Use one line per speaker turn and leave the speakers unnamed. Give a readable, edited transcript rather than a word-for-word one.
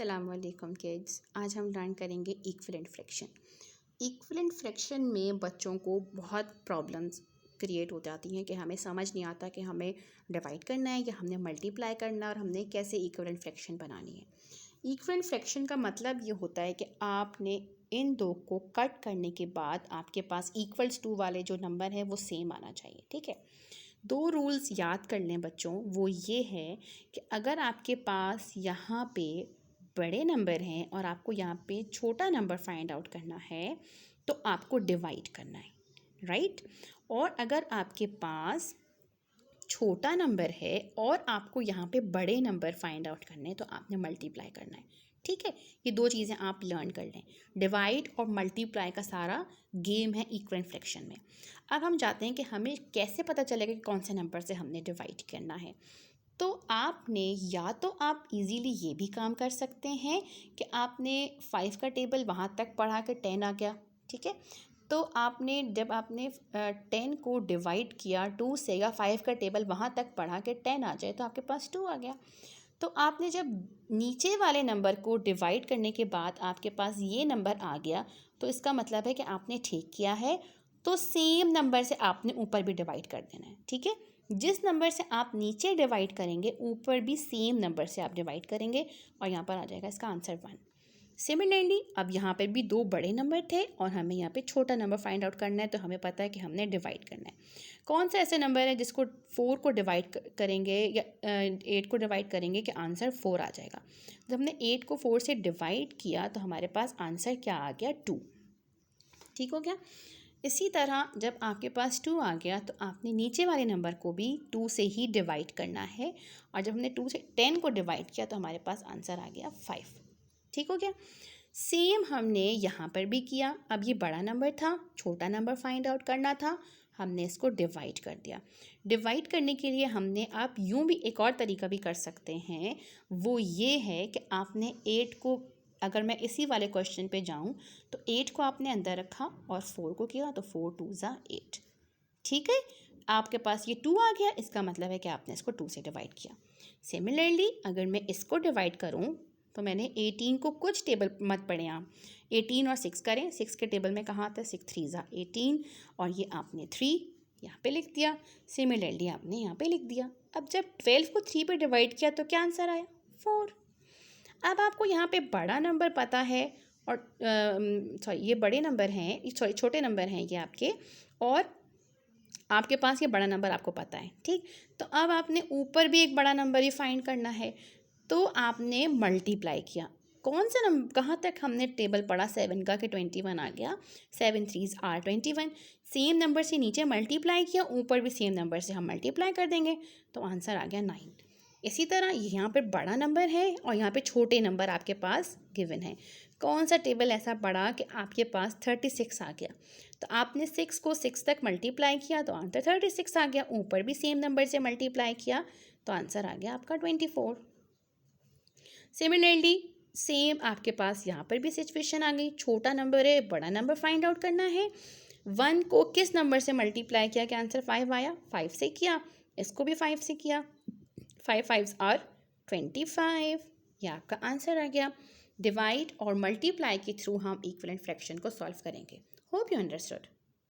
अस्सलामुअलैकुम किड्स। आज हम लर्न करेंगे इक्विवेलेंट फ्रैक्शन। इक्विवेलेंट फ्रैक्शन में बच्चों को बहुत प्रॉब्लम्स क्रिएट हो जाती हैं कि हमें समझ नहीं आता कि हमें डिवाइड करना है या हमने मल्टीप्लाई करना है और हमने कैसे इक्विवेलेंट फ्रैक्शन बनानी है। इक्विवेलेंट फ्रैक्शन का मतलब ये होता है कि आपने इन दो को कट करने के बाद आपके पास इक्वल्स टू वाले जो नंबर है वो सेम आना चाहिए। ठीक है, दो रूल्स याद कर लें बच्चों। वो ये है कि अगर आपके पास यहाँ पे बड़े नंबर हैं और आपको यहाँ पे छोटा नंबर फाइंड आउट करना है तो आपको डिवाइड करना है, राइट। और अगर आपके पास छोटा नंबर है और आपको यहाँ पे बड़े नंबर फाइंड आउट करने हैं तो आपने मल्टीप्लाई करना है। ठीक है, ये दो चीज़ें आप लर्न कर लें। डिवाइड और मल्टीप्लाई का सारा गेम है इक्विवेलेंट फ्रैक्शन में। अब हम जाते हैं कि हमें कैसे पता चलेगा कि कौन से नंबर से हमने डिवाइड करना है। तो आपने या तो आप इजीली ये भी काम कर सकते हैं कि आपने 5 का टेबल वहाँ तक पढ़ा के 10 आ गया। ठीक है, तो आपने जब आपने 10 को डिवाइड किया 2 से या 5 का टेबल वहाँ तक पढ़ा के 10 आ जाए तो आपके पास 2 आ गया। तो आपने जब नीचे वाले नंबर को डिवाइड करने के बाद आपके पास ये नंबर आ गया तो इसका मतलब है कि आपने ठीक किया है। तो सेम नंबर से आपने ऊपर भी डिवाइड कर देना है। ठीक है, जिस नंबर से आप नीचे डिवाइड करेंगे ऊपर भी सेम नंबर से आप डिवाइड करेंगे और यहाँ पर आ जाएगा इसका आंसर 1। सिमिलरली अब यहाँ पर भी दो बड़े नंबर थे और हमें यहाँ पे छोटा नंबर फाइंड आउट करना है तो हमें पता है कि हमने डिवाइड करना है। कौन सा ऐसे नंबर है जिसको 4 को डिवाइड करेंगे या 8 को डिवाइड करेंगे कि आंसर 4 आ जाएगा। जब हमने 8 को 4 से डिवाइड किया तो हमारे पास आंसर क्या आ गया, 2। ठीक हो गया। इसी तरह जब आपके पास 2 आ गया तो आपने नीचे वाले नंबर को भी 2 से ही डिवाइड करना है और जब हमने 2 से 10 को डिवाइड किया तो हमारे पास आंसर आ गया 5। ठीक हो गया। सेम हमने यहाँ पर भी किया। अब ये बड़ा नंबर था, छोटा नंबर फाइंड आउट करना था, हमने इसको डिवाइड कर दिया। डिवाइड करने के लिए हमने आप यूँ भी एक और तरीका भी कर सकते हैं। वो ये है कि आपने 8 को, अगर मैं इसी वाले क्वेश्चन पे जाऊँ तो 8 को आपने अंदर रखा और 4 को किया तो 4 2 ज़ा 8। ठीक है, आपके पास ये 2 आ गया, इसका मतलब है कि आपने इसको 2 से डिवाइड किया। सिमिलरली अगर मैं इसको डिवाइड करूँ तो मैंने 18 को कुछ टेबल मत पढ़े आप, 18 और 6 करें। 6 के टेबल में कहाँ आता है, 6 3 ज़ा 18 और ये आपने 3 यहाँ पे लिख दिया। सिमिलरली आपने यहाँ पे लिख दिया। अब जब 12 को 3 पे डिवाइड किया तो क्या आंसर आया, 4। अब आपको यहाँ पे बड़ा नंबर पता है और सॉरी ये बड़े नंबर हैं, सॉरी छोटे नंबर हैं ये आपके, और आपके पास ये बड़ा नंबर आपको पता है। ठीक, तो अब आपने ऊपर भी एक बड़ा नंबर ही फाइंड करना है तो आपने मल्टीप्लाई किया। कौन सा नंबर, कहाँ तक हमने टेबल पढ़ा 7 का कि 21 आ गया, 7 3 आर 21। सेम नंबर से नीचे मल्टीप्लाई किया, ऊपर भी सेम नंबर से हम मल्टीप्लाई कर देंगे तो आंसर आ गया 9। इसी तरह यहाँ पे बड़ा नंबर है और यहाँ पे छोटे नंबर आपके पास गिवन है। कौन सा टेबल ऐसा पड़ा कि आपके पास 36 आ गया, तो आपने 6 को 6 तक मल्टीप्लाई किया तो आंसर 36 आ गया। ऊपर भी सेम नंबर से मल्टीप्लाई किया तो आंसर आ गया आपका 24। सिमिलरली सेम आपके पास यहाँ पर भी सिचुएशन आ गई। छोटा नंबर है, बड़ा नंबर फाइंड आउट करना है। 1 को किस नंबर से मल्टीप्लाई किया कि आंसर 5 आया, 5 से किया। इसको भी 5 से किया, 5 5 आर 25, ये आपका आंसर आ गया। डिवाइड और मल्टीप्लाई के थ्रू हम इक्विवेलेंट फ्रैक्शन को सॉल्व करेंगे। Hope you understood.